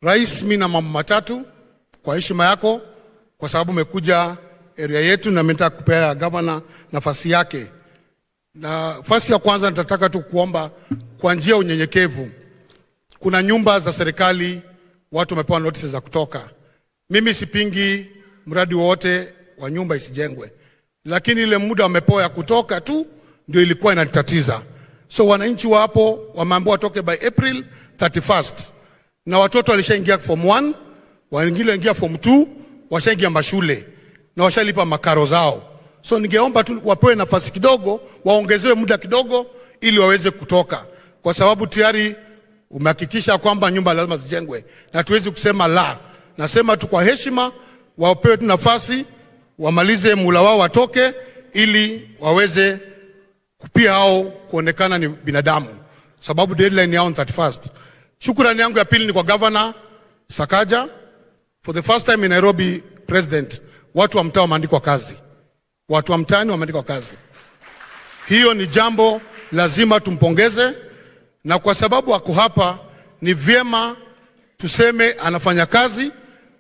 Rais, mimi na mambo matatu kwa heshima yako, kwa sababu umekuja area yetu na nataka kupea governor nafasi yake. Nafasi ya kwanza nitataka tu kuomba kwa njia unyenyekevu. Kuna nyumba za serikali watu wamepewa notices za kutoka. Mimi sipingi mradi wote wa nyumba isijengwe, lakini ile muda wamepewa ya kutoka tu ndio ilikuwa inatatiza. So wananchi wapo wameambiwa watoke by April 31st. Na watoto walishaingia form 1, wengine waingia form 2, washaingia mashule na washalipa makaro zao. So ningeomba tu wapewe nafasi kidogo, waongezewe muda kidogo ili waweze kutoka, kwa sababu tayari umehakikisha kwamba nyumba lazima zijengwe na tuwezi kusema la. Nasema tu kwa heshima wapewe tu nafasi wamalize mula wao watoke ili waweze pia hao kuonekana ni binadamu, sababu deadline yao 31st. Shukrani yangu ya pili ni kwa Governor Sakaja. For the first time in Nairobi, President, watu wa mtaa wameandikwa kazi. Watu wa mtaani wameandikwa kazi. Hiyo ni jambo lazima tumpongeze, na kwa sababu ako hapa ni vyema tuseme anafanya kazi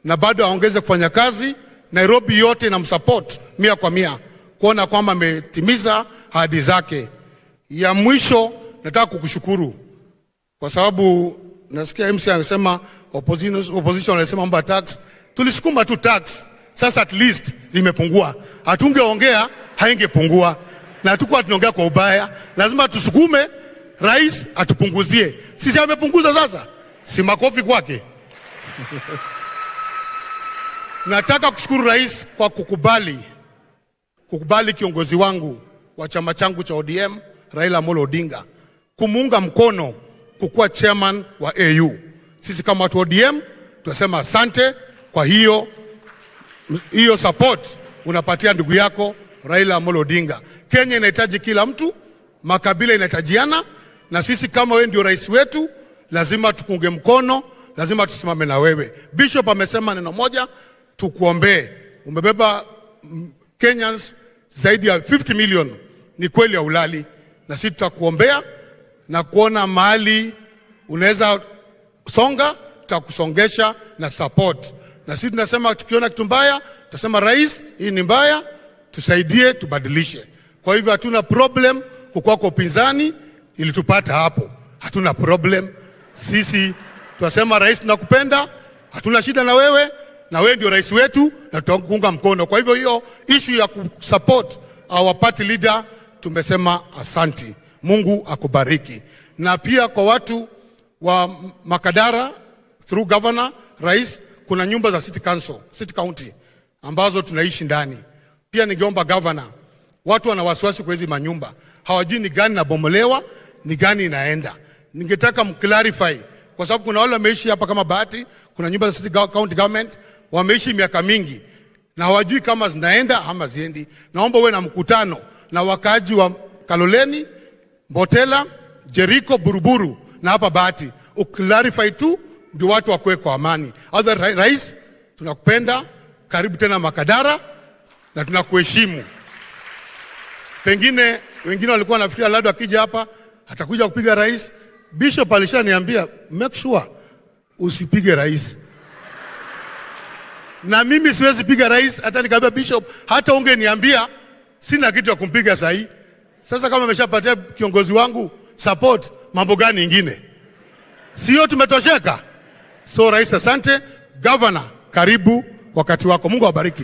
na bado aongeze kufanya kazi. Nairobi yote inamsupport 100% kuona kwamba ametimiza ahadi zake. Ya mwisho nataka kukushukuru kwa sababu nasikia MC anasema opposition wanasema mambo tax. Tulisukuma tu tax. Sasa at least zimepungua. Hatungeongea haingepungua. Na hatukuwa tunaongea kwa ubaya. Lazima tusukume rais atupunguzie. Sisi amepunguza sasa. Si makofi kwake. Nataka kushukuru rais kwa kukubali kiongozi wangu wa chama changu cha ODM, Raila Odinga, kumuunga mkono kukuwa chairman wa AU. Sisi kama watu ODM tunasema asante kwa hiyo support unapatia ndugu yako Raila Odinga. Kenya inahitaji kila mtu, makabila inahitajiana, na sisi kama wewe ndio rais wetu lazima tukunge mkono, lazima tusimame na wewe. Bishop amesema neno moja, tukuombee. Umebeba Kenyans zaidi ya 50 million, ni kweli ya ulali, na sisi tutakuombea na kuona mahali unaweza songa, tutakusongesha na support. Na sisi tunasema tukiona kitu mbaya, tutasema rais, hii ni mbaya, tusaidie tubadilishe. Kwa hivyo hatuna problem kukua kwa upinzani ili tupata hapo. Hatuna problem. Sisi tunasema rais, tunakupenda, hatuna shida na wewe ndio rais wetu na tutakuunga mkono. Kwa hivyo hiyo issue ya kusupport our party leader tumesema asanti. Mungu akubariki. Na pia kwa watu wa Makadara through governor, rais, kuna nyumba za city county ambazo tunaishi ndani. Pia ningeomba governor, watu wana wasiwasi kwa hizi manyumba. Hawajui ni gani nabomolewa, ni gani inaenda. Ningetaka mclarify kwa sababu kuna wale wameishi hapa kama Bahati, kuna nyumba za city county government wameishi miaka mingi na hawajui kama zinaenda ama ziendi. Naomba uwe na mkutano na wakaji wa Kaloleni, Mbotela, Jericho, Buruburu na hapa Bahati. Uclarify tu ndio watu wakue kwa amani. Rais, tunakupenda, karibu tena Makadara na tunakuheshimu. Pengine wengine walikuwa nafikiria Aladwa akija hapa atakuja kupiga rais. Bishop alishaniambia make sure usipige rais. Na mimi siwezi piga rais, hata nikamwambia Bishop hata ungeniambia sina kitu ya kumpiga sahi. Sasa kama ameshapatia kiongozi wangu support, mambo gani ingine? Sio tumetosheka? So rais asante, governor karibu wakati wako. Mungu awabariki.